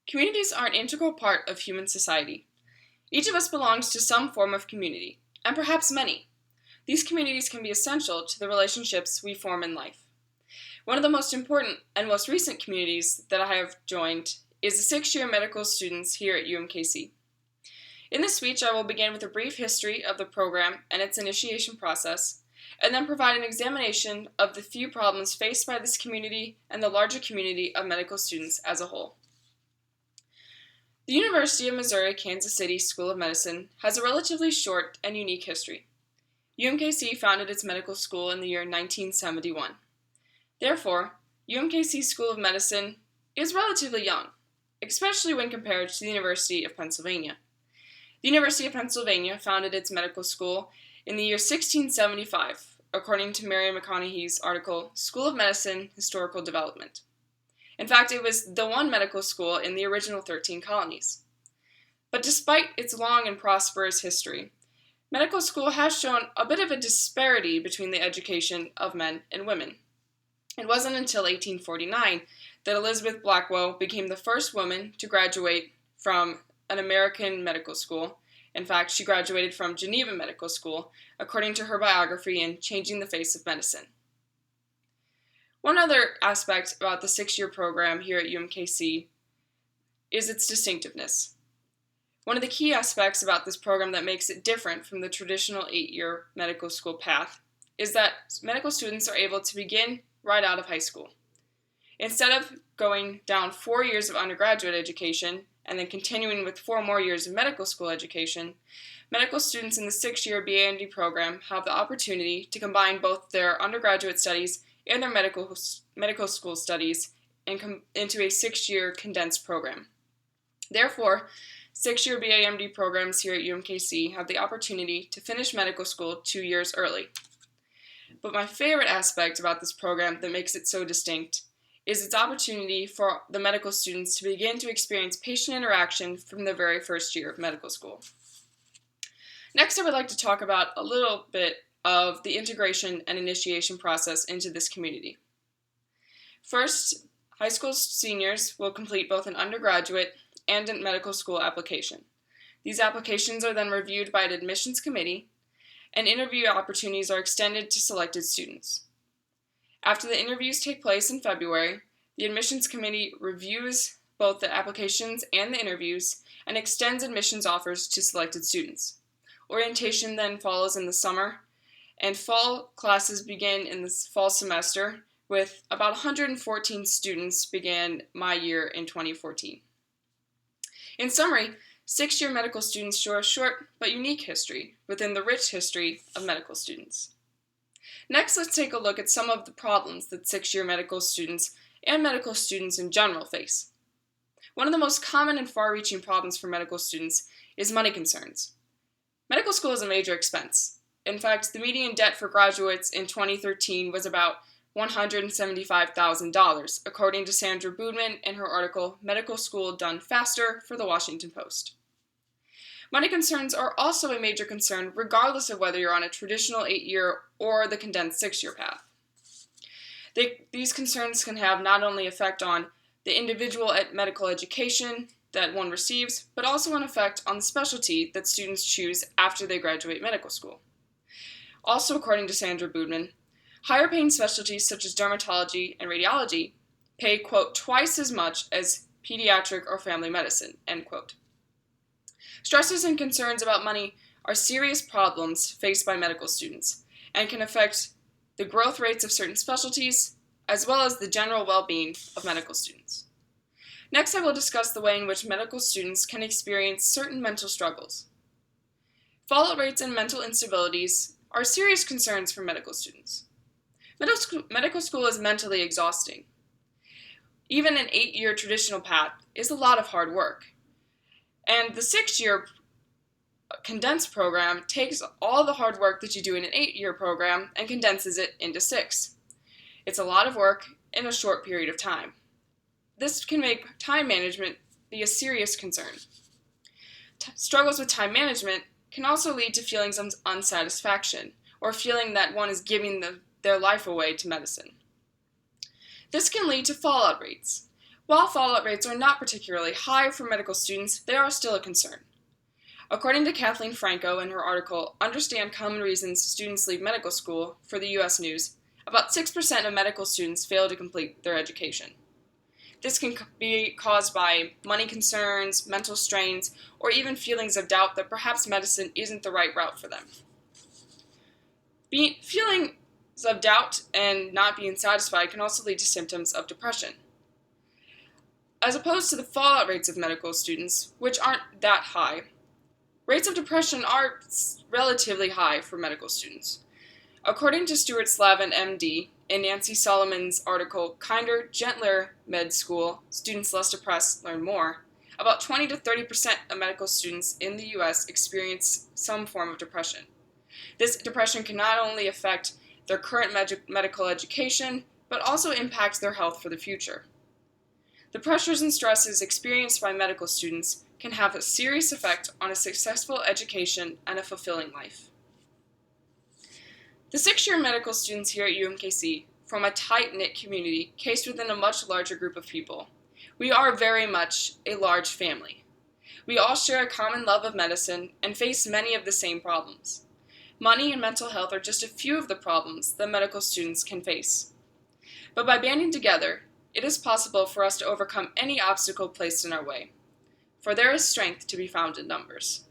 Communities are an integral part of human society. Each of us belongs to some form of community, and perhaps many. These communities can be essential to the relationships we form in life. One of the most important and most recent communities that I have joined is the sixth-year medical students here at UMKC. In this speech, I will begin with a brief history of the program and its initiation process, and then provide an examination of the few problems faced by this community and the larger community of medical students as a whole. The University of Missouri Kansas City School of Medicine has a relatively short and unique history. UMKC founded its medical school in the year 1971. Therefore, UMKC School of Medicine is relatively young, especially when compared to the University of Pennsylvania. The University of Pennsylvania founded its medical school in the year 1675, according to Mary McConaughey's article, School of Medicine, Historical Development. In fact, it was the one medical school in the original 13 colonies. But despite its long and prosperous history, medical school has shown a bit of a disparity between the education of men and women. It wasn't until 1849 that Elizabeth Blackwell became the first woman to graduate from an American medical school. In fact, she graduated from Geneva Medical School, according to her biography in Changing the Face of Medicine. One other aspect about the six-year program here at UMKC is its distinctiveness. One of the key aspects about this program that makes it different from the traditional 8-year medical school path is that medical students are able to begin right out of high school. Instead of going down 4 years of undergraduate education and then continuing with 4 more years of medical school education, medical students in the 6-year BA/MD program have the opportunity to combine both their undergraduate studies and their medical school studies into a 6-year condensed program. Therefore, 6-year BA/MD programs here at UMKC have the opportunity to finish medical school 2 years early. But my favorite aspect about this program that makes it so distinct is its opportunity for the medical students to begin to experience patient interaction from the very first year of medical school. Next, I would like to talk about a little bit of the integration and initiation process into this community. First, high school seniors will complete both an undergraduate and a medical school application. These applications are then reviewed by an admissions committee, and interview opportunities are extended to selected students. After the interviews take place in February, the admissions committee reviews both the applications and the interviews and extends admissions offers to selected students. Orientation then follows in the summer, and fall classes begin in the fall semester, with about 114 students began my year in 2014. In summary, 6-year medical students show a short but unique history within the rich history of medical students. Next, let's take a look at some of the problems that 6-year medical students and medical students in general face. One of the most common and far-reaching problems for medical students is money concerns. Medical school is a major expense. In fact, the median debt for graduates in 2013 was about $175,000, according to Sandra Boodman in her article, Medical School Done Faster, for the Washington Post. Money concerns are also a major concern regardless of whether you're on a traditional 8-year or the condensed 6-year path. These concerns can have not only effect on the individual medical education that one receives, but also an effect on the specialty that students choose after they graduate medical school. Also, according to Sandra Boodman, higher paying specialties such as dermatology and radiology pay, quote, twice as much as pediatric or family medicine, end quote. Stresses and concerns about money are serious problems faced by medical students and can affect the growth rates of certain specialties as well as the general well-being of medical students. Next, I will discuss the way in which medical students can experience certain mental struggles. Fallout rates and mental instabilities are serious concerns for medical students. Medical school is mentally exhausting. Even an 8-year traditional path is a lot of hard work. And the 6-year condensed program takes all the hard work that you do in an 8-year program and condenses it into 6. It's a lot of work in a short period of time. This can make time management be a serious concern. Struggles with time management can also lead to feelings of unsatisfaction or feeling that one is giving their life away to medicine. This can lead to fallout rates. While fallout rates are not particularly high for medical students, they are still a concern. According to Kathleen Franco in her article, Understand Common Reasons Students Leave Medical School for the U.S. News, about 6% of medical students fail to complete their education. This can be caused by money concerns, mental strains, or even feelings of doubt that perhaps medicine isn't the right route for them. Feelings of doubt and not being satisfied can also lead to symptoms of depression. As opposed to the fallout rates of medical students, which aren't that high, rates of depression are relatively high for medical students. According to Stuart Slavin, MD, in Nancy Solomon's article, Kinder, Gentler Med School, Students Less Depressed Learn More, about 20 to 30% of medical students in the U.S. experience some form of depression. This depression can not only affect their current medical education, but also impact their health for the future. The pressures and stresses experienced by medical students can have a serious effect on a successful education and a fulfilling life. The 6-year medical students here at UMKC form a tight-knit community cased within a much larger group of people. We are very much a large family. We all share a common love of medicine and face many of the same problems. Money and mental health are just a few of the problems that medical students can face. But by banding together, it is possible for us to overcome any obstacle placed in our way. For there is strength to be found in numbers.